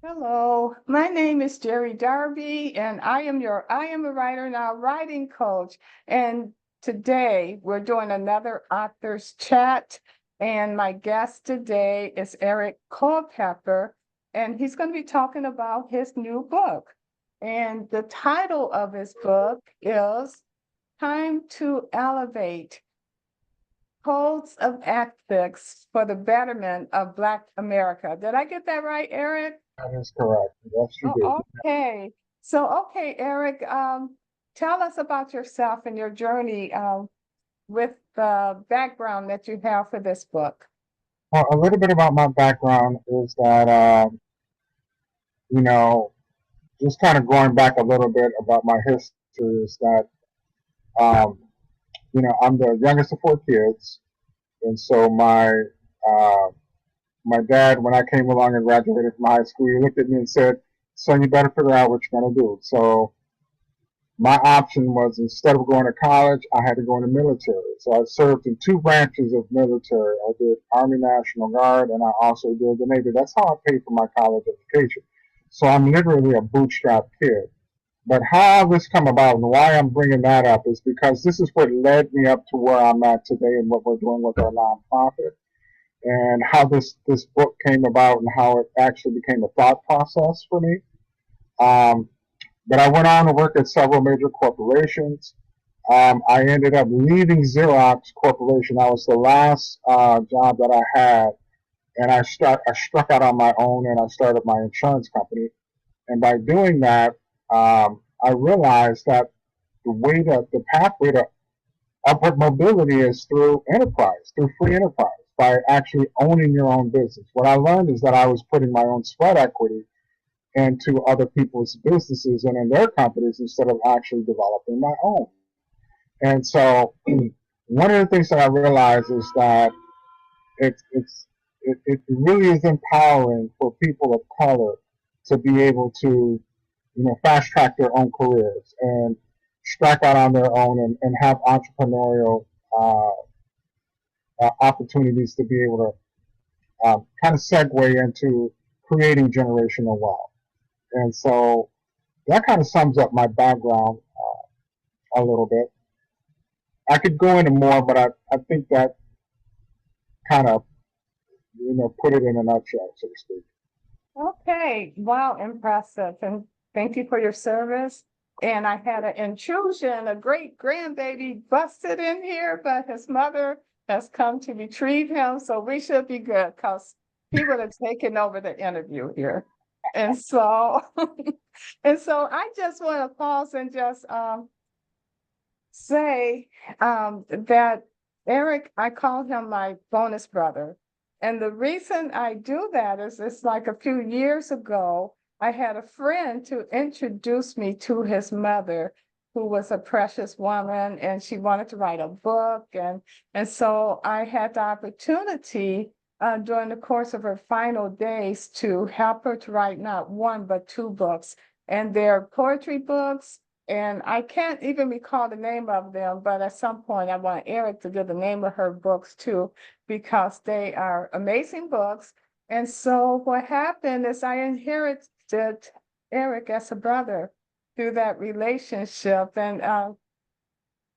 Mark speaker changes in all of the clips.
Speaker 1: Hello, my name is Jeri Darby, and I am a writer now, writing coach. And today we're doing another author's chat. And my guest today is Eric Culpepper, and he's going to be talking about his new book. And the title of his book is Time to Elevate: Codes of Ethics for the Betterment of Black America. Did I get that right, Eric?
Speaker 2: That is correct. Yes, you did.
Speaker 1: Oh, okay. Okay, Eric, tell us about yourself and your journey with the background that you have for this book.
Speaker 2: Well, a little bit about my background is that, you know, just kind of going back a little bit about my history is that, um, I'm the youngest of four kids. And so uh, my dad, when I came along and graduated from high school, he looked at me and said, son, you better figure out what you're going to do. So my option was, instead of going to college, I had to go in the military. So I served in two branches of military. I did Army National Guard, and I also did the Navy. That's how I paid for my college education. So I'm literally a bootstrap kid. But how this come about and why I'm bringing that up is because this is what led me up to where I'm at today and what we're doing with our nonprofit, and how this book came about and how it actually became a thought process for me. Um, but I went on to work at several major corporations. I ended up leaving Xerox Corporation. That was the last job that I had, and I struck out on my own and I started my insurance company. And by doing that, I realized that the pathway to upward mobility is through enterprise, through free enterprise, by actually owning your own business. What I learned is that I was putting my own sweat equity into other people's businesses and in their companies instead of actually developing my own. And so one of the things that I realized is that it really is empowering for people of color to be able to, fast track their own careers and strike out on their own and have entrepreneurial opportunities to be able to kind of segue into creating generational wealth. And so that kind of sums up my background a little bit. I could go into more, but I think that kind of, put it in a nutshell, so to speak.
Speaker 1: Okay, wow, impressive. And thank you for your service. And I had an intrusion, a great grandbaby busted in here, but his mother has come to retrieve him. So we should be good because he would have taken over the interview here. And so, and so I just want to pause and just say that Eric, I call him my bonus brother. And the reason I do that is it's like a few years ago, I had a friend to introduce me to his mother, who was a precious woman, and she wanted to write a book. And so I had the opportunity during the course of her final days to help her to write not one, but two books. And they're poetry books, and I can't even recall the name of them, but at some point I want Eric to give the name of her books too, because they are amazing books. And so what happened is I inherited Eric as a brother through that relationship. And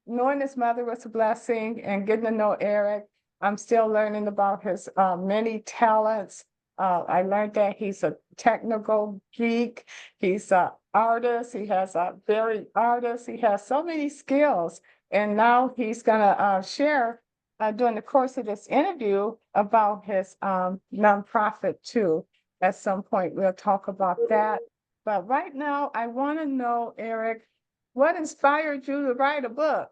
Speaker 1: knowing his mother was a blessing, and getting to know Eric, I'm still learning about his many talents. I learned that he's a technical geek. He's an artist. He has a very artist. He has so many skills. And now he's going to share during the course of this interview about his nonprofit too. At some point, we'll talk about that. But right now, I want to know, Eric, what inspired you to write a book?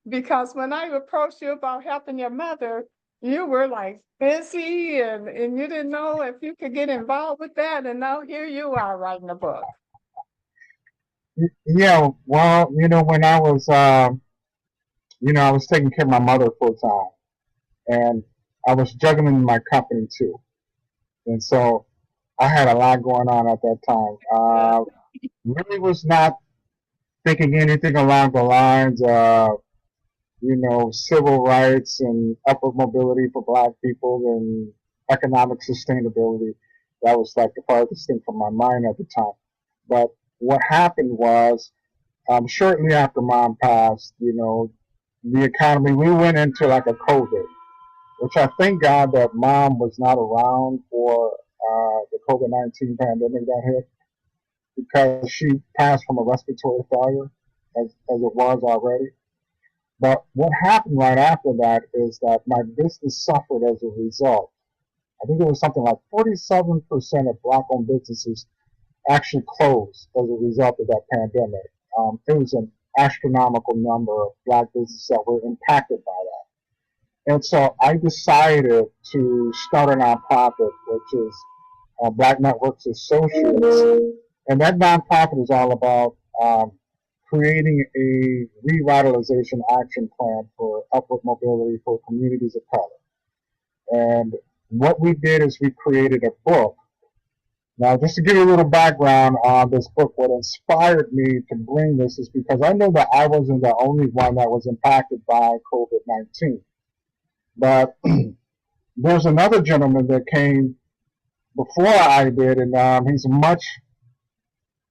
Speaker 1: Because when I approached you about helping your mother, you were like busy and you didn't know if you could get involved with that. And now here you are writing a book.
Speaker 2: Yeah, well, when I was taking care of my mother full time, and I was juggling my company too. And so I had a lot going on at that time. Really was not thinking anything along the lines of, civil rights and upward mobility for Black people and economic sustainability. That was like the farthest thing from my mind at the time. But what happened was, shortly after mom passed, the economy, we went into like a COVID, which I thank God that mom was not around for the COVID-19 pandemic that hit, because she passed from a respiratory failure as it was already. But what happened right after that is that my business suffered as a result. I think it was something like 47% of black owned businesses actually closed as a result of that pandemic. It was an astronomical number of black businesses that were impacted by that. And so I decided to start a nonprofit, which is Black Networks Associates. And that nonprofit is all about creating a revitalization action plan for upward mobility for communities of color. And what we did is we created a book. Now, just to give you a little background on this book, what inspired me to bring this is because I know that I wasn't the only one that was impacted by COVID-19. But there's another gentleman that came before I did, and he's much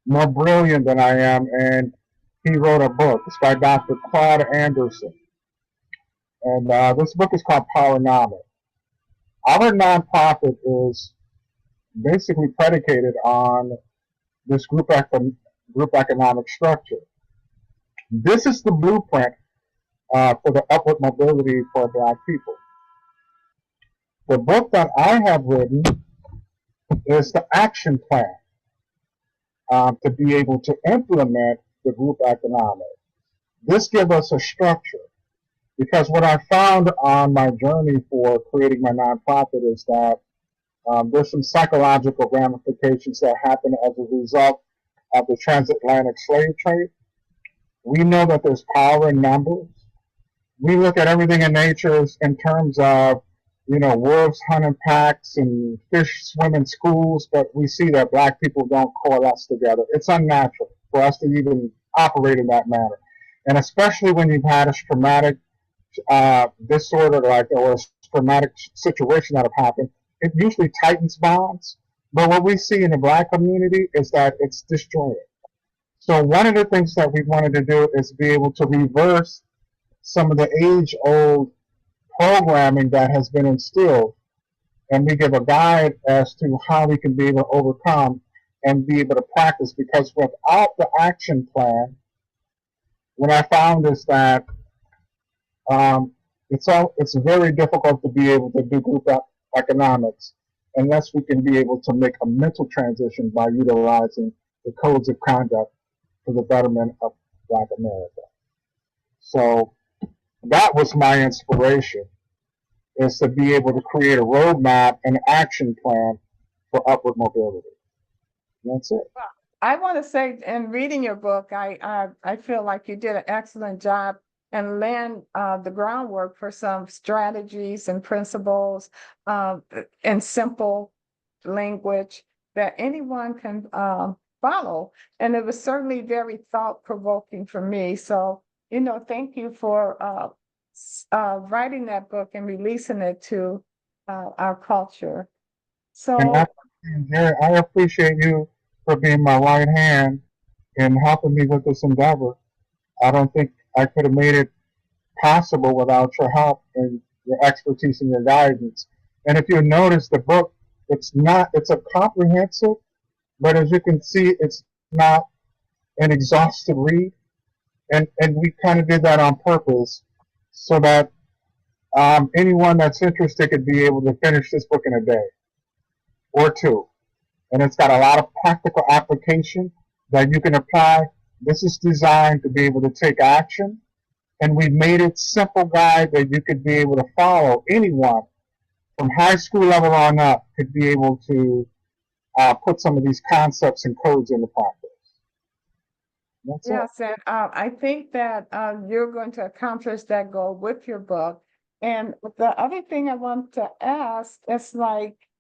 Speaker 2: more brilliant than I am, and he wrote a book. It's by Dr. Claude Anderson. And this book is called Powernomic. Our nonprofit is basically predicated on this group economic structure. This is the blueprint for the upward mobility for black people. The book that I have written is the action plan to be able to implement the group economic. This gives us a structure, because what I found on my journey for creating my nonprofit is that there's some psychological ramifications that happen as a result of the transatlantic slave trade. We know that there's power in numbers. We look at everything in nature in terms of, wolves hunting packs and fish swim in schools, but we see that black people don't coalesce together. It's unnatural for us to even operate in that manner. And especially when you've had a traumatic disorder or a traumatic situation that have happened, it usually tightens bonds. But what we see in the black community is that it's destroyed. So one of the things that we wanted to do is be able to reverse some of the age-old programming that has been instilled, and we give a guide as to how we can be able to overcome and be able to practice. Because without the action plan, what I found is that it's very difficult to be able to do group economics unless we can be able to make a mental transition by utilizing the codes of conduct for the betterment of Black America. So that was my inspiration, is to be able to create a roadmap and action plan for upward mobility. And that's it.
Speaker 1: I want to say, in reading your book, I feel like you did an excellent job and laying the groundwork for some strategies and principles in simple language that anyone can follow. And it was certainly very thought-provoking for me. So, thank you for writing that book and releasing it to our culture. So,
Speaker 2: And Jeri, I appreciate you for being my right hand and helping me with this endeavor. I don't think I could have made it possible without your help and your expertise and your guidance. And if you notice, the book, it's a comprehensive, but as you can see, it's not an exhaustive read. And we kind of did that on purpose so that anyone that's interested could be able to finish this book in a day or two. And it's got a lot of practical application that you can apply. This is designed to be able to take action, and we've made it simple guide that you could be able to follow. Anyone from high school level on up could be able to put some of these concepts and codes into practice. That's
Speaker 1: yes, and I think that you're going to accomplish that goal with your book. And the other thing I want to ask is,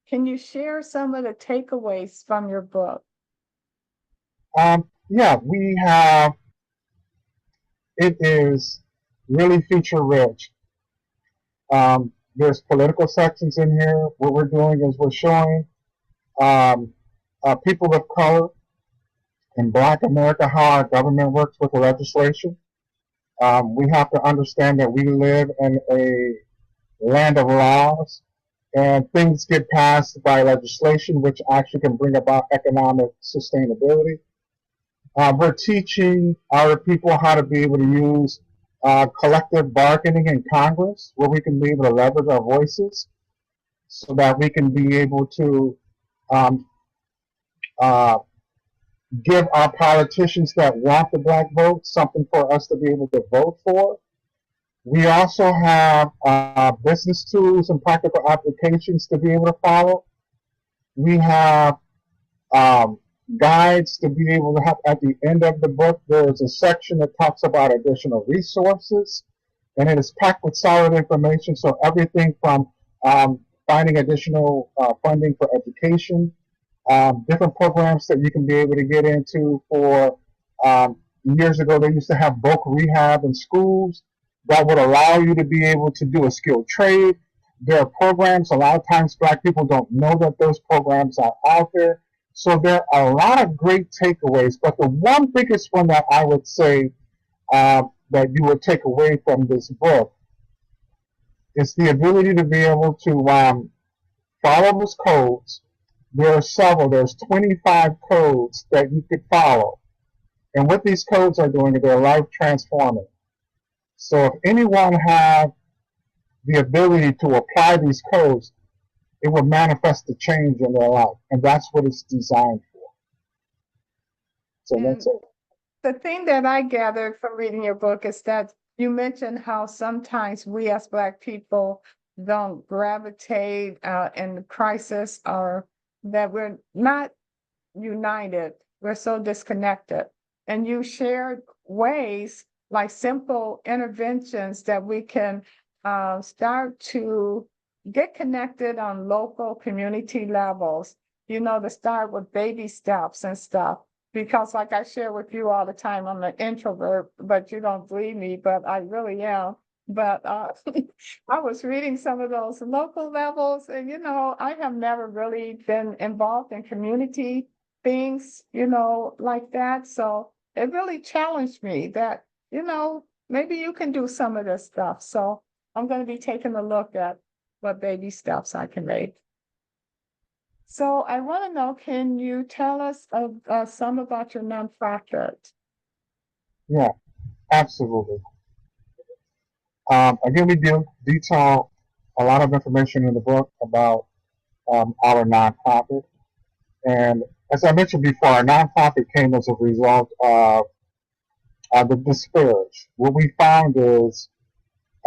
Speaker 1: can you share some of the takeaways from your book?
Speaker 2: Yeah, we have. It is really feature rich. There's political sections in here. What we're doing is we're showing um, people of color in Black America how our government works with the legislation. We have to understand that we live in a land of laws, and things get passed by legislation, which actually can bring about economic sustainability. We're teaching our people how to be able to use collective bargaining in Congress, where we can be able to leverage our voices so that we can be able to um, uh, give our politicians that want the black vote something for us to be able to vote for. We also have business tools and practical applications to be able to follow. We have um, guides to be able to have at the end of the book. There's a section that talks about additional resources, and it is packed with solid information. So everything from finding additional funding for education, different programs that you can be able to get into for years ago they used to have bulk rehab in schools that would allow you to be able to do a skilled trade. There are programs, a lot of times black people don't know that those programs are out there. So there are a lot of great takeaways, but the one biggest one that I would say that you would take away from this book is the ability to be able to follow those codes. There are several, there's 25 codes that you could follow. And what these codes are doing, they're life transforming. So if anyone had the ability to apply these codes, it will manifest the change in their life. And that's what it's designed for. So
Speaker 1: And
Speaker 2: that's it.
Speaker 1: the thing that I gathered from reading your book is that you mentioned how sometimes we as Black people don't gravitate in the crisis, or that we're not united. We're so disconnected. And you shared ways, like simple interventions, that we can start to get connected on local community levels, to start with baby steps and stuff. Because like I share with you all the time, I'm an introvert, but you don't believe me, but I really am. But I was reading some of those local levels, and I have never really been involved in community things, like that. So it really challenged me that, maybe you can do some of this stuff. So I'm going to be taking a look at what baby steps I can make. So I want to know, can you tell us some about your nonprofit?
Speaker 2: Yeah, absolutely. Again, we detail a lot of information in the book about our nonprofit. And as I mentioned before, our nonprofit came as a result of the disparage. What we found is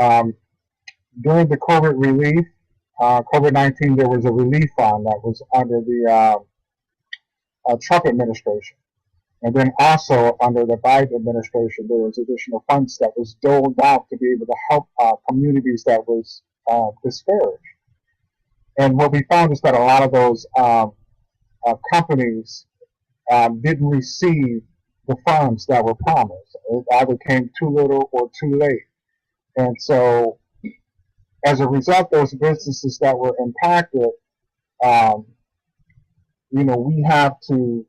Speaker 2: um, during the COVID relief, COVID-19, there was a relief fund that was under the Trump administration. And then also under the Biden administration, there was additional funds that was doled out to be able to help communities that was disparaged. And what we found is that a lot of those companies didn't receive the funds that were promised. It either came too little or too late. And so as a result, those businesses that were impacted, um, we have to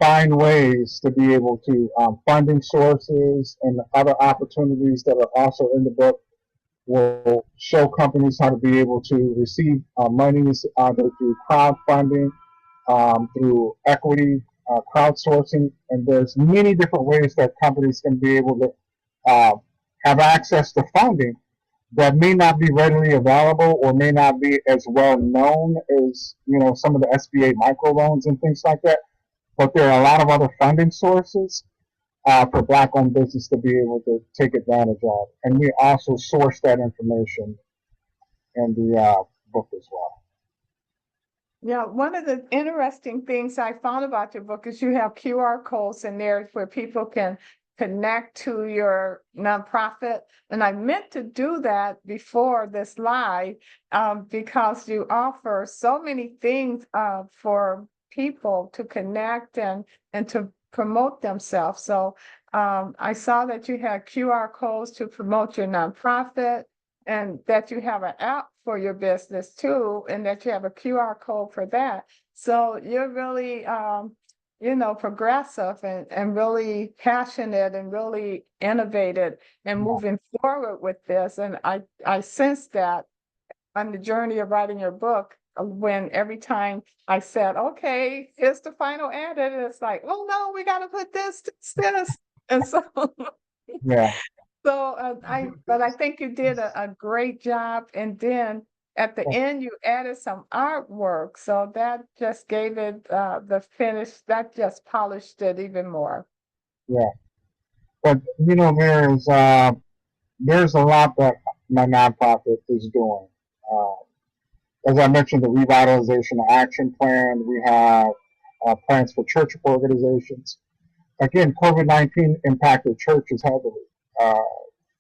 Speaker 2: find ways to be able to funding sources and other opportunities that are also in the book will show companies how to be able to receive monies either through crowdfunding, through equity, crowdsourcing, and there's many different ways that companies can be able to have access to funding that may not be readily available or may not be as well known as some of the SBA microloans and things like that. But there are a lot of other funding sources for Black-owned business to be able to take advantage of, and we also source that information in the book as well.
Speaker 1: Yeah, one of the interesting things I found about your book is you have QR codes in there where people can connect to your nonprofit. And I meant to do that before this live because you offer so many things for people to connect and to promote themselves. So I saw that you had QR codes to promote your nonprofit, and that you have an app for your business too, and that you have a QR code for that. So you're really, progressive and really passionate and really innovative and moving forward with this. And I sense that on the journey of writing your book, when every time I said, okay, here's the final edit, it's like, oh no, we got to put this. And so,
Speaker 2: Yeah.
Speaker 1: so but I think you did a great job. And then at the end, you added some artwork. So that just gave it the finish, that just polished it even more.
Speaker 2: Yeah. But, there's a lot that my nonprofit is doing. As I mentioned, the Revitalization Action Plan, we have plans for church organizations. Again, COVID-19 impacted churches heavily. Uh,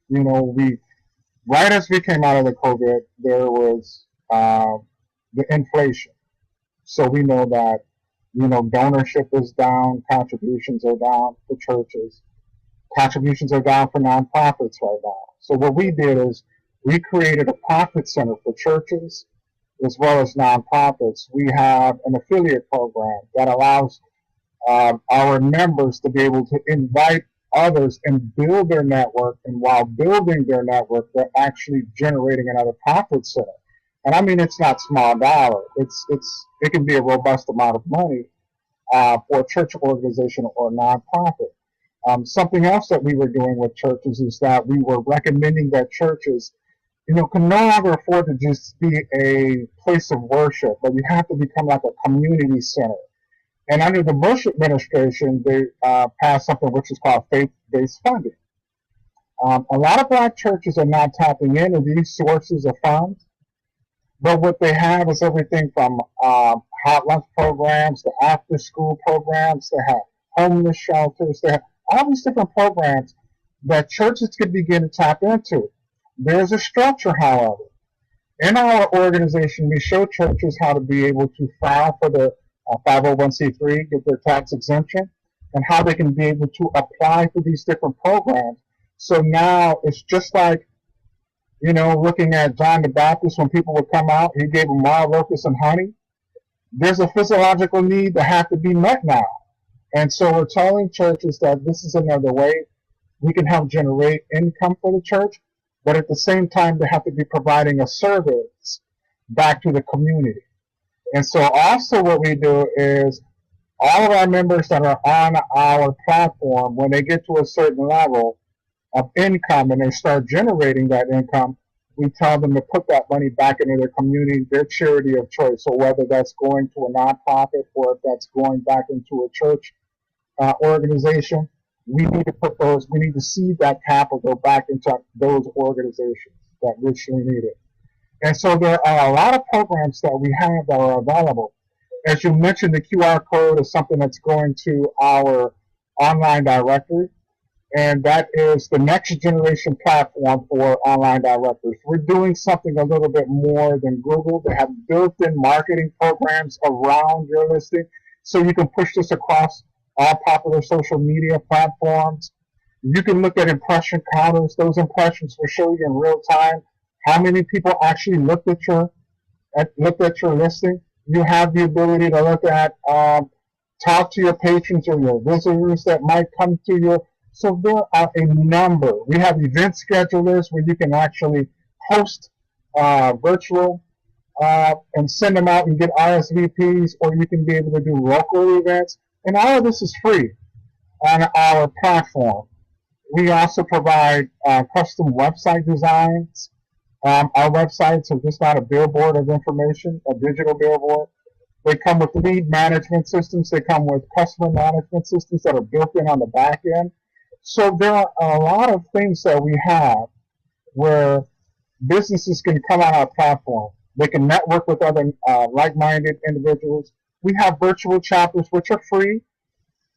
Speaker 2: we right as we came out of the COVID, there was the inflation. So we know that, donorship is down, contributions are down for churches, contributions are down for nonprofits right now. So what we did is we created a profit center for churches as well as nonprofits. We have an affiliate program that allows our members to be able to invite others and build their network. And while building their network, they're actually generating another profit center. And I mean, it's not small dollar. It can be a robust amount of money for a church organization or a nonprofit. Something else that we were doing with churches is that we were recommending that churches, can no longer afford to just be a place of worship, but you have to become like a community center. And under the Bush administration, they passed something which is called faith-based funding. A lot of black churches are not tapping into these sources of funds, but what they have is everything from hot lunch programs to after-school programs. They have homeless shelters. They have all these different programs that churches can begin to tap into. There's a structure, however. In our organization, we show churches how to be able to file for the 501c3, get their tax exemption, and how they can be able to apply for these different programs. So now it's just like, looking at John the Baptist, when people would come out, he gave them wild locusts and honey. There's a physiological need that have to be met now. And so we're telling churches that this is another way we can help generate income for the church, but at the same time, they have to be providing a service back to the community. And so also what we do is all of our members that are on our platform, when they get to a certain level of income and they start generating that income, we tell them to put that money back into their community, their charity of choice. So whether that's going to a nonprofit or if that's going back into a church organization, we need to seed that capital back into those organizations that richly need it. And so there are a lot of programs that we have that are available. As you mentioned, the QR code is something that's going to our online directory, and that is the next generation platform for online directories. We're doing something a little bit more than Google. They have built-in marketing programs around your listing, so you can push this across all popular social media platforms. You can look at impression counters. Those impressions will show you in real time how many people actually looked at your listing. You have the ability to look at, talk to your patrons or your visitors that might come to you. So there are a number. We have event schedulers where you can actually host virtual and send them out and get RSVPs, or you can be able to do local events. And all of this is free on our platform. We also provide custom website designs. Our websites are just not a billboard of information, a digital billboard. They come with lead management systems. They come with customer management systems that are built in on the back end. So there are a lot of things that we have where businesses can come on our platform. They can network with other like-minded individuals. We have virtual chapters, which are free,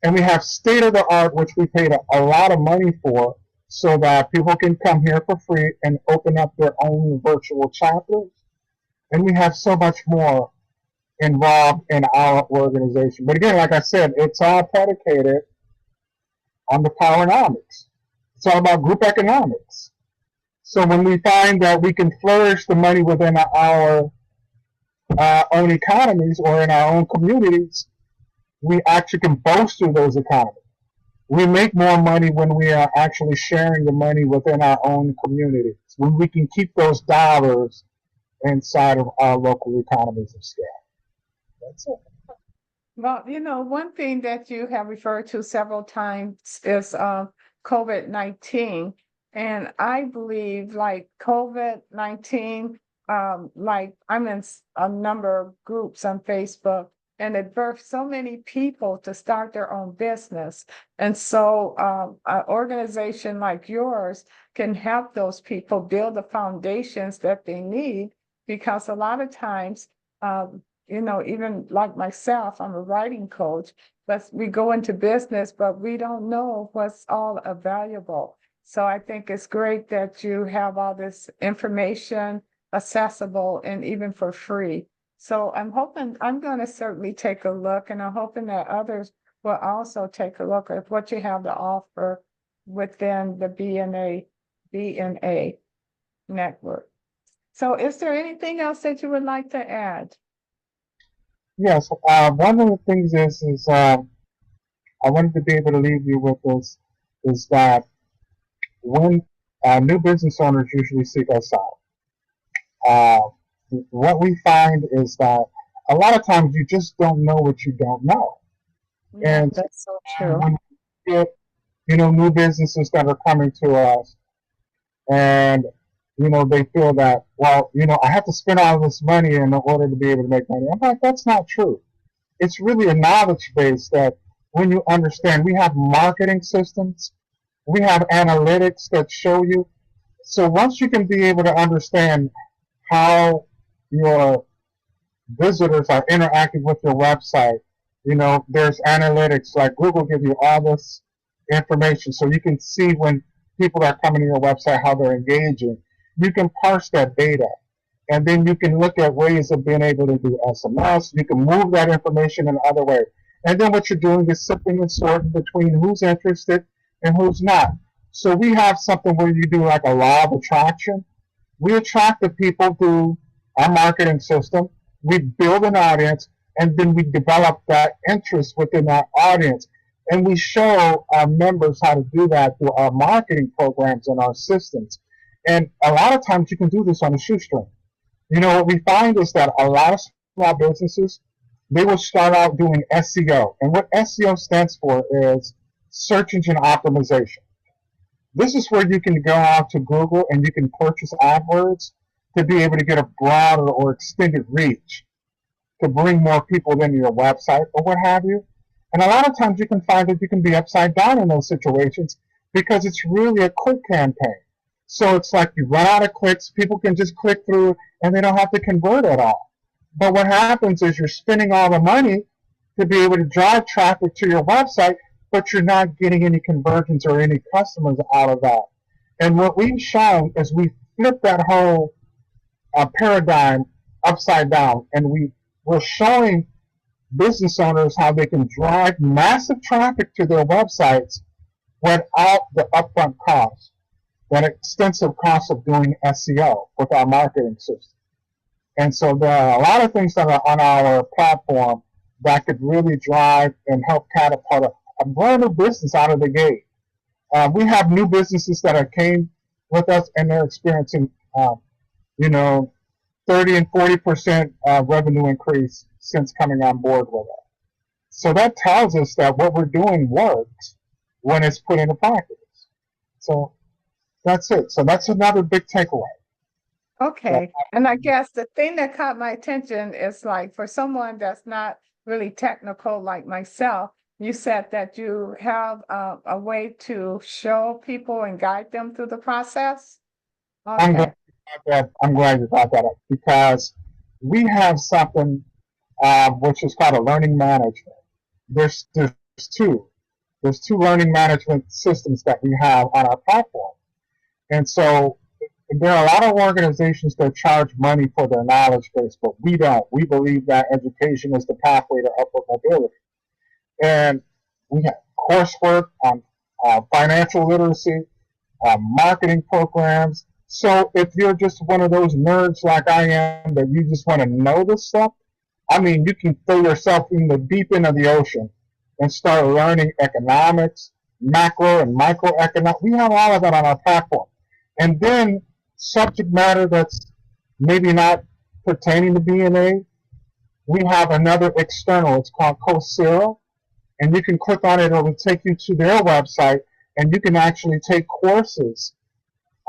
Speaker 2: and we have state-of-the-art, which we paid a lot of money for, so that people can come here for free and open up their own virtual chapters. And we have so much more involved in our organization. But again, like I said, it's all predicated on the powernomics. It's all about group economics. So when we find that we can flourish the money within our own economies or in our own communities, we actually can bolster those economies. We make more money when we are actually sharing the money within our own communities, when we can keep those dollars inside of our local economies of scale. That's it.
Speaker 1: Well, one thing that you have referred to several times is COVID-19. And I believe like COVID-19, like I'm in a number of groups on Facebook, and it birthed so many people to start their own business. And so an organization like yours can help those people build the foundations that they need, because a lot of times, even like myself, I'm a writing coach, but we go into business, but we don't know what's all available. So I think it's great that you have all this information accessible and even for free. So I'm going to certainly take a look, and I'm hoping that others will also take a look at what you have to offer within the BNA network. So is there anything else that you would like to add?
Speaker 2: Yes, one of the things is I wanted to be able to leave you with this, is that when new business owners usually seek us out, uh, what we find is that a lot of times you just don't know what you don't know.
Speaker 1: Yeah,
Speaker 2: And
Speaker 1: that's so true.
Speaker 2: when we get, new businesses that are coming to us, and they feel that, well, I have to spend all this money in order to be able to make money. I'm like, that's not true. It's really a knowledge base that when you understand, we have marketing systems, we have analytics that show you. So once you can be able to understand how your visitors are interacting with your website, there's analytics, like Google gives you all this information so you can see when people are coming to your website, how they're engaging. You can parse that data, and then you can look at ways of being able to do SMS. You can move that information in other ways. And then what you're doing is sifting and sorting between who's interested and who's not. So we have something where you do like a law of attraction. We attract the people through our marketing system. We build an audience, and then we develop that interest within our audience. And we show our members how to do that through our marketing programs and our systems. And a lot of times you can do this on a shoestring. What we find is that a lot of small businesses, they will start out doing SEO. And what SEO stands for is search engine optimization. This is where you can go out to Google and you can purchase AdWords to be able to get a broader or extended reach to bring more people into your website or what have you. And a lot of times you can find that you can be upside down in those situations because it's really a click campaign. So it's like you run out of clicks, people can just click through and they don't have to convert at all. But what happens is you're spending all the money to be able to drive traffic to your website, but you're not getting any conversions or any customers out of that. And what we've shown is we flip that whole paradigm upside down, and we're showing business owners how they can drive massive traffic to their websites without the upfront cost, that extensive cost of doing SEO with our marketing system. And so there are a lot of things that are on our platform that could really drive and help catapult a brand new business out of the gate. We have new businesses that have came with us and they're experiencing, 30 and 40% revenue increase since coming on board with us. So that tells us that what we're doing works when it's put into practice. So that's it. So that's another big takeaway.
Speaker 1: Okay. And I guess the thing that caught my attention is like for someone that's not really technical like myself, you said that you have a way to show people and guide them through the process. Okay.
Speaker 2: I'm glad you brought that up because we have something which is called a learning management. There's two. There's two learning management systems that we have on our platform. And so there are a lot of organizations that charge money for their knowledge base, but we don't. We believe that education is the pathway to upward mobility. And we have coursework on financial literacy, marketing programs, So if you're just one of those nerds like I am that you just want to know this stuff, I mean, you can throw yourself in the deep end of the ocean and start learning economics, macro and microeconomics. We have all of that on our platform. And then subject matter that's maybe not pertaining to BNA, we have another external. It's called Coursera, and you can click on it. It will take you to their website, and you can actually take courses,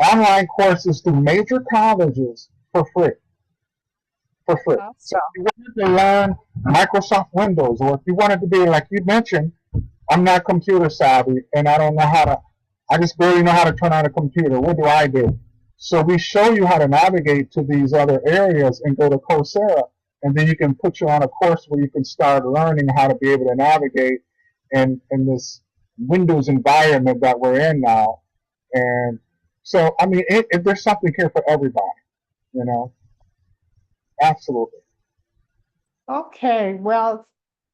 Speaker 2: online courses through major colleges for free. For free. So
Speaker 1: Awesome.
Speaker 2: if you wanted to learn Microsoft Windows, or if you wanted to be like you mentioned, I'm not computer savvy, and I don't know how to. I just barely know how to turn on a computer. What do I do? So we show you how to navigate to these other areas and go to Coursera, and then you can put you on a course where you can start learning how to be able to navigate in this Windows environment that we're in now. And so, I mean, there's something here for everybody, you know, absolutely.
Speaker 1: Okay, well,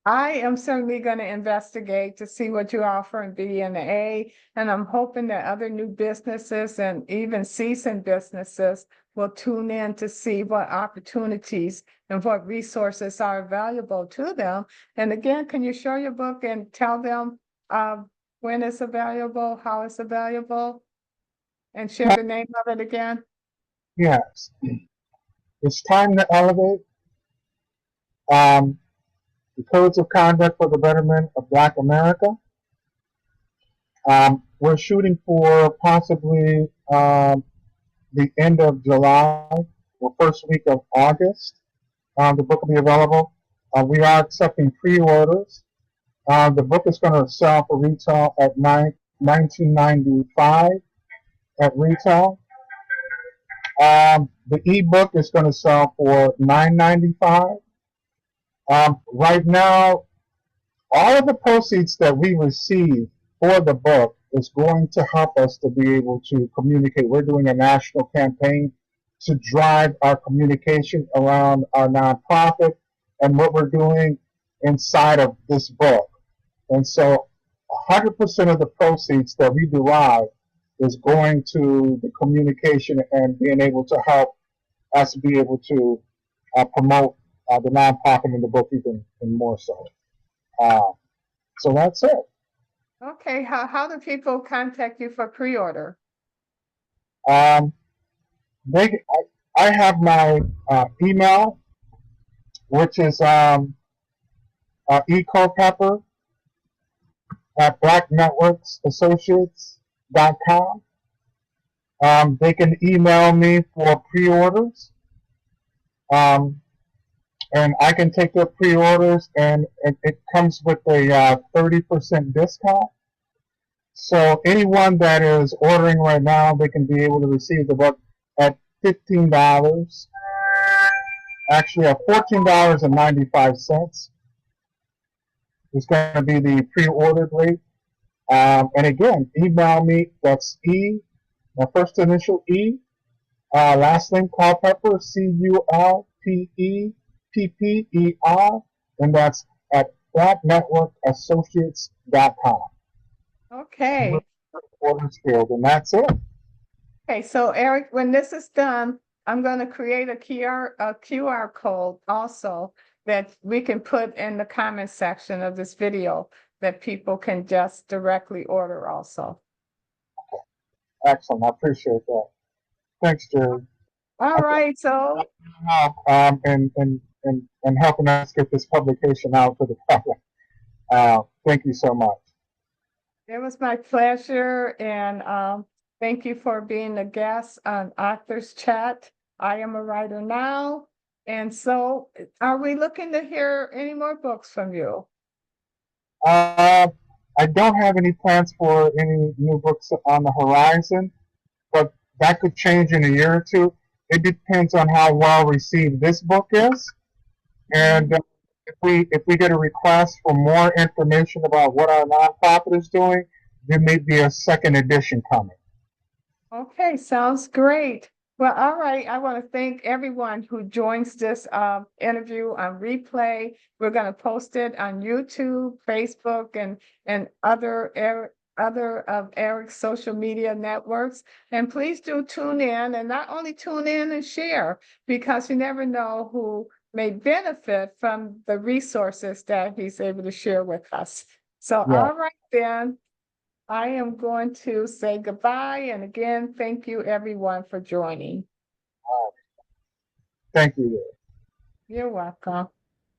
Speaker 1: I am certainly going to investigate to see what you offer in BNA, and I'm hoping that other new businesses and even seasoned businesses will tune in to see what opportunities and what resources are available to them. And again, can you show your book and tell them when it's available, how it's available, and share the name of it again?
Speaker 2: Yes, it's time to elevate. Um, the codes of conduct for the betterment of Black America. We're shooting for possibly the end of July or first week of August. The book will be available. We are accepting pre-orders. The book is going to sell for retail at $19.95 at retail. The ebook is going to sell for $9.95. Right now, all of the proceeds that we receive for the book is going to help us to be able to communicate. We're doing a national campaign to drive our communication around our nonprofit and what we're doing inside of this book. And so 100% of the proceeds that we derive is going to the communication and being able to help us be able to promote the nonprofit in the book even more so. So that's it.
Speaker 1: Okay, how do people contact you for pre-order?
Speaker 2: Um, I have my email, which is Culpepper at blacknetworksassociates.com. They can email me for pre-orders, and I can take their pre-orders, and it comes with a 30% discount. So anyone that is ordering right now, they can be able to receive the book at $15. Actually, at $14.95 is going to be the pre-ordered rate. And again, email me. That's my first initial E, last name Culpepper, Culpepper, and that's at blacknetworkassociates.com.
Speaker 1: Okay.
Speaker 2: Orders filled, and that's it.
Speaker 1: Okay, so Eric, when this is done, I'm going to create a QR code also that we can put in the comment section of this video that people can just directly order also.
Speaker 2: Excellent. I appreciate that. Thanks, Jeri.
Speaker 1: All right, so
Speaker 2: And helping us get this publication out to the public. Thank you so much.
Speaker 1: it was my pleasure, and thank you for being a guest on Authors Chat. I am a writer now, and so are we looking to hear any more books from you?
Speaker 2: I don't have any plans for any new books on the horizon, but that could change in a year or two. It depends on how well received this book is, and if we get a request for more information about what our nonprofit is doing, there may be a second edition coming.
Speaker 1: Okay, sounds great. Well, all right. I want to thank everyone who joins this interview on replay. We're going to post it on YouTube, Facebook, and other other of Eric's social media networks. And please do tune in, and not only tune in and share, because you never know who may benefit from the resources that he's able to share with us. So,
Speaker 2: Yeah.
Speaker 1: all right, then, I am going to say goodbye. And again, thank you everyone for joining.
Speaker 2: Thank you.
Speaker 1: You're welcome.